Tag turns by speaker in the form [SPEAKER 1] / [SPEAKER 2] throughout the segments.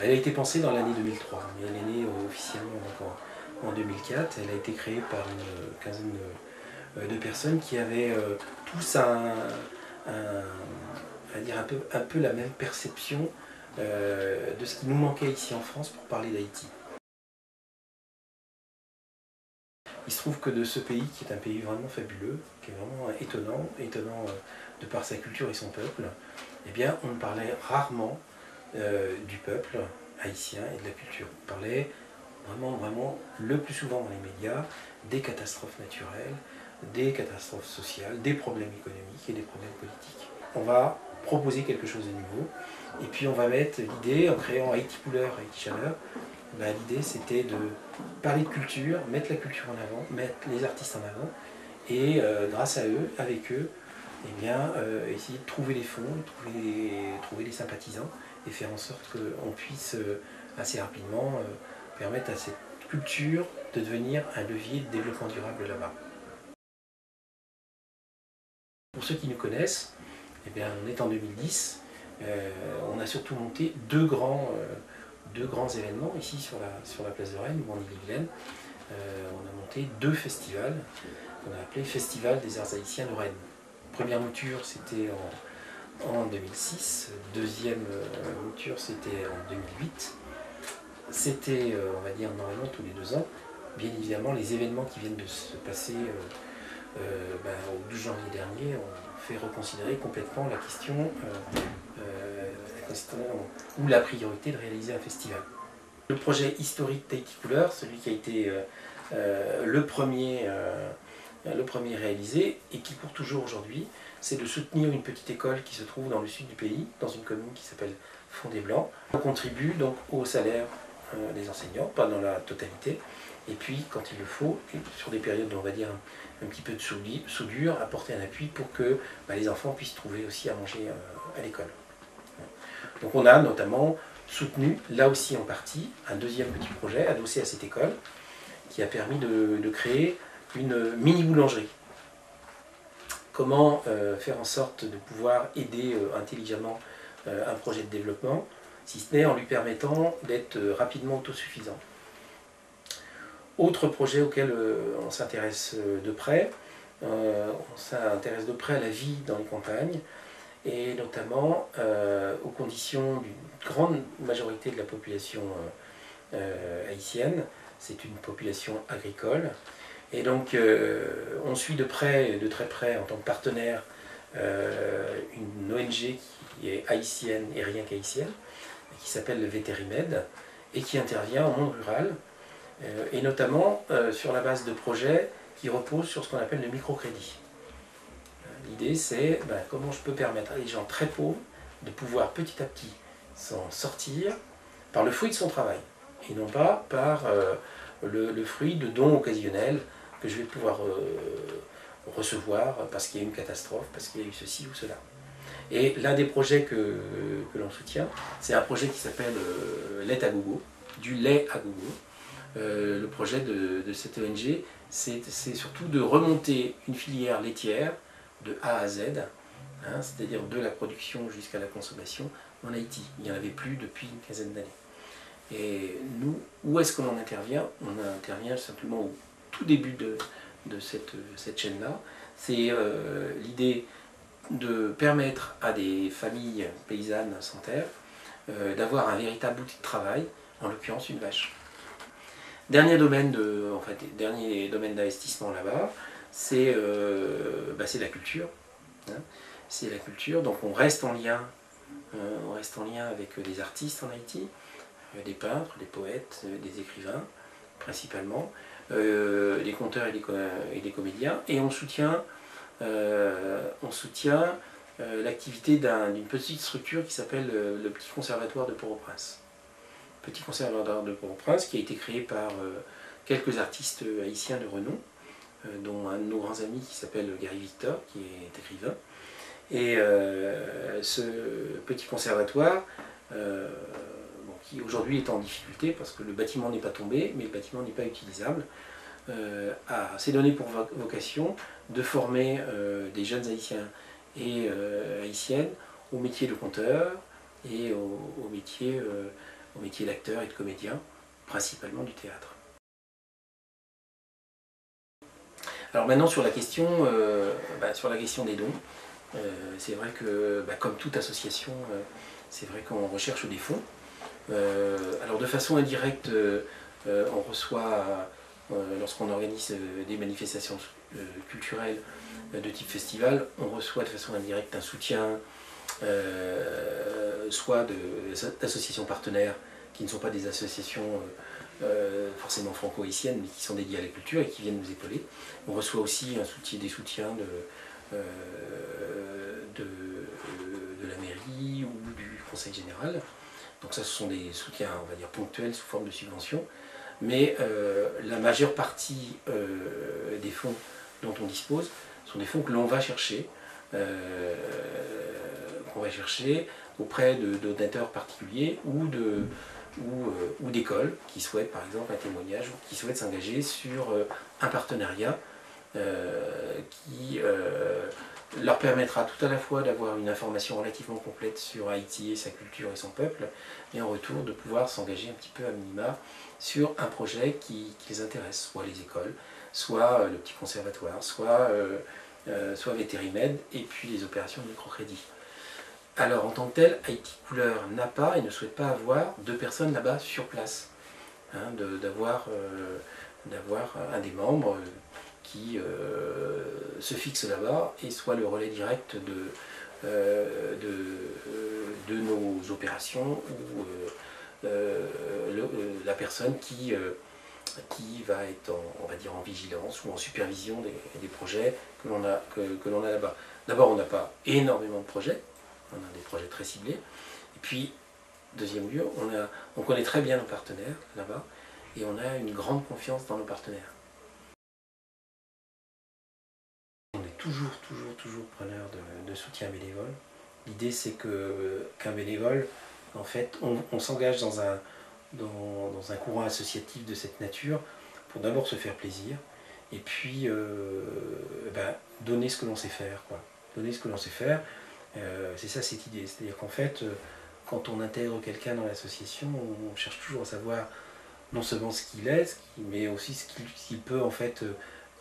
[SPEAKER 1] Elle a été pensée dans l'année 2003, mais elle est née officiellement en 2004. Elle a été créée par une quinzaine de personnes qui avaient tous un peu la même perception de ce qui nous manquait ici en France pour parler d'Haïti. Il se trouve que de ce pays, qui est un pays vraiment fabuleux, qui est vraiment étonnant de par sa culture et son peuple, eh bien, on parlait rarement du peuple haïtien et de la culture. On parlait vraiment le plus souvent dans les médias des catastrophes naturelles, des catastrophes sociales, des problèmes économiques et des problèmes politiques. On va proposer quelque chose de nouveau et puis on va mettre l'idée, en créant Haïti Couleur, Haïti Chaleur, l'idée c'était de parler de culture, mettre la culture en avant, mettre les artistes en avant et grâce à eux, avec eux, eh bien, essayer de trouver les fonds, trouver les sympathisants et faire en sorte qu'on puisse assez rapidement permettre à cette culture de devenir un levier de développement durable là-bas. Pour ceux qui nous connaissent, eh bien, on est en 2010, on a surtout monté deux grands événements ici sur la place de Rennes ou en Ille-et-Vilaine. On a monté deux festivals qu'on a appelés Festival des Arts Haïtiens de Rennes. Première mouture c'était en 2006, deuxième mouture c'était en 2008. C'était, on va dire, normalement tous les 2 ans. Bien évidemment, les événements qui viennent de se passer au 12 janvier dernier ont fait reconsidérer complètement la question ou la priorité de réaliser un festival. Le projet historique d'Haïti Couleur, celui qui a été le premier réalisé et qui court toujours aujourd'hui, c'est de soutenir une petite école qui se trouve dans le sud du pays, dans une commune qui s'appelle Fond-des-Blancs. On contribue donc au salaire des enseignants, pas dans la totalité, et puis quand il le faut, sur des périodes on va dire un petit peu de soudure, apporter un appui pour que les enfants puissent trouver aussi à manger à l'école. Donc on a notamment soutenu, là aussi en partie, un deuxième petit projet adossé à cette école, qui a permis de créer une mini-boulangerie. Comment faire en sorte de pouvoir aider intelligemment un projet de développement, si ce n'est en lui permettant d'être rapidement autosuffisant. Autre projet auquel on s'intéresse de près, on s'intéresse de près à la vie dans les campagnes, et notamment aux conditions d'une grande majorité de la population haïtienne. C'est une population agricole. Et donc on suit de très près en tant que partenaire une ONG qui est haïtienne et rien qu'haïtienne, qui s'appelle le Vétérimed et qui intervient au monde rural et notamment sur la base de projets qui reposent sur ce qu'on appelle le microcrédit. L'idée c'est comment je peux permettre à des gens très pauvres de pouvoir petit à petit s'en sortir par le fruit de son travail et non pas par le fruit de dons occasionnels que je vais pouvoir recevoir parce qu'il y a eu une catastrophe, parce qu'il y a eu ceci ou cela. Et l'un des projets que l'on soutient, c'est un projet qui s'appelle Lait à gogo, du lait à gogo. Le projet de cette ONG, c'est surtout de remonter une filière laitière de A à Z, c'est-à-dire de la production jusqu'à la consommation en Haïti. Il n'y en avait plus depuis une quinzaine d'années. Et nous, où est-ce qu'on en intervient? On intervient simplement au tout début de cette chaîne-là. C'est l'idée de permettre à des familles paysannes sans terre d'avoir un véritable outil de travail, en l'occurrence une vache. Dernier domaine d'investissement là-bas, c'est la culture. C'est la culture, donc on reste en lien avec des artistes en Haïti, des peintres, des poètes, des écrivains principalement, des conteurs et des comédiens, et on soutient l'activité d'une petite structure qui s'appelle le Petit Conservatoire de Port-au-Prince. Petit Conservatoire de Port-au-Prince qui a été créé par quelques artistes haïtiens de renom, dont un de nos grands amis qui s'appelle Gary Victor, qui est écrivain. Et ce petit conservatoire, qui aujourd'hui est en difficulté parce que le bâtiment n'est pas tombé, mais le bâtiment n'est pas utilisable, s'est donné pour vocation de former des jeunes haïtiens et haïtiennes au métier de conteur et au métier au métier d'acteur et de comédien, principalement du théâtre. Alors maintenant sur la question des dons, c'est vrai que comme toute association, c'est vrai qu'on recherche des fonds. Alors de façon indirecte, on reçoit, lorsqu'on organise des manifestations culturelles de type festival, on reçoit de façon indirecte un soutien soit d'associations partenaires qui ne sont pas des associations forcément franco-haïtiennes, mais qui sont dédiées à la culture et qui viennent nous épauler. On reçoit aussi des soutiens de la mairie ou du conseil général. Donc ça, ce sont des soutiens, on va dire, ponctuels sous forme de subventions. Mais la majeure partie des fonds dont on dispose sont des fonds que l'on va chercher, auprès de donateurs particuliers ou d'écoles qui souhaitent par exemple un témoignage ou qui souhaitent s'engager sur un partenariat qui leur permettra tout à la fois d'avoir une information relativement complète sur Haïti et sa culture et son peuple, et en retour de pouvoir s'engager un petit peu à minima sur un projet qui les intéresse, soit les écoles, soit le petit conservatoire, soit Vétérimed, et puis les opérations de microcrédit. Alors en tant que tel, Haïti Couleur n'a pas et ne souhaite pas avoir de personnes là-bas sur place, hein, d'avoir un des membres qui se fixe là-bas et soit le relais direct de nos opérations ou la personne qui va être on va dire en vigilance ou en supervision des projets que l'on a là-bas. D'abord, on n'a pas énormément de projets, on a des projets très ciblés, et puis, deuxième lieu, on connaît très bien nos partenaires là-bas, et on a une grande confiance dans nos partenaires. On est toujours preneur de soutien bénévole. L'idée, c'est qu'un bénévole, en fait, on s'engage dans un courant associatif de cette nature pour d'abord se faire plaisir, et puis donner ce que l'on sait faire, quoi. Donner ce que l'on sait faire, c'est ça cette idée. C'est-à-dire qu'en fait, quand on intègre quelqu'un dans l'association, on cherche toujours à savoir non seulement ce qu'il est, mais aussi ce qu'il peut en fait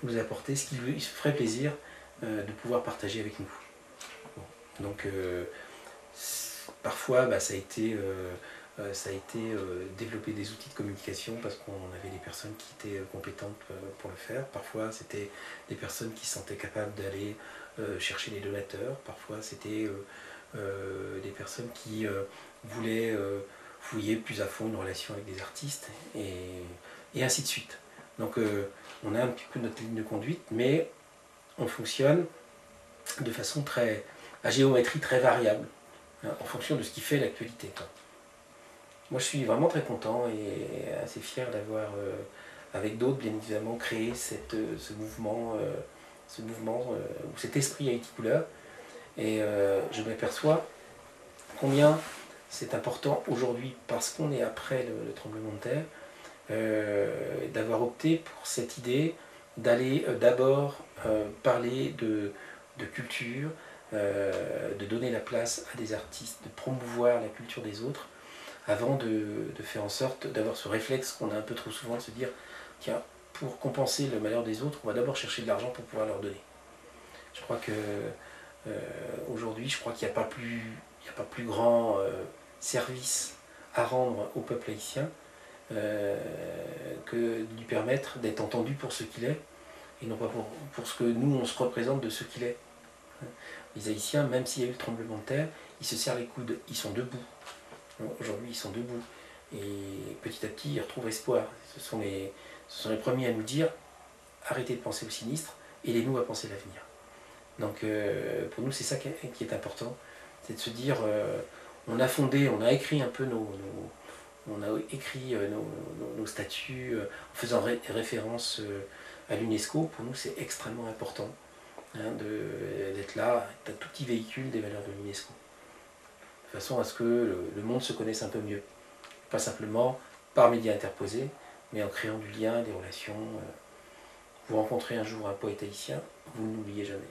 [SPEAKER 1] nous apporter, ce qui lui ferait plaisir de pouvoir partager avec nous. Bon. Donc parfois ça a été développer des outils de communication parce qu'on avait des personnes qui étaient compétentes pour le faire. Parfois c'était des personnes qui se sentaient capables d'aller chercher des donateurs. Parfois c'était des personnes qui voulaient fouiller plus à fond une relation avec des artistes et ainsi de suite. Donc on a un petit peu notre ligne de conduite, mais on fonctionne de façon à géométrie très variable, hein, en fonction de ce qui fait l'actualité. Moi je suis vraiment très content et assez fier d'avoir, avec d'autres bien évidemment, créé ce mouvement ou cet esprit Haïti Couleur. Et je m'aperçois combien c'est important aujourd'hui, parce qu'on est après le tremblement de terre, d'avoir opté pour cette idée d'aller d'abord parler de culture, de donner la place à des artistes, de promouvoir la culture des autres, avant de faire en sorte d'avoir ce réflexe qu'on a un peu trop souvent de se dire tiens, pour compenser le malheur des autres, on va d'abord chercher de l'argent pour pouvoir leur donner. Je crois que aujourd'hui, je crois qu'il n'y a pas plus grand service à rendre au peuple haïtien que de lui permettre d'être entendu pour ce qu'il est, et non pas pour ce que nous on se représente de ce qu'il est. Les Haïtiens, même s'il y a eu le tremblement de terre, ils se serrent les coudes, ils sont debout. Aujourd'hui, ils sont debout. Et petit à petit, ils retrouvent espoir. Ce sont les premiers à nous dire arrêtez de penser au sinistre, aidez-nous à penser l'avenir. Donc pour nous, c'est ça qui est important, c'est de se dire on a écrit un peu nos statuts en faisant référence à l'UNESCO. Pour nous, c'est extrêmement important, hein, d'être là, un tout petit véhicule des valeurs de l'UNESCO, de façon à ce que le monde se connaisse un peu mieux, pas simplement par médias interposés, mais en créant du lien, des relations. Vous rencontrez un jour un poète haïtien, vous ne l'oubliez jamais.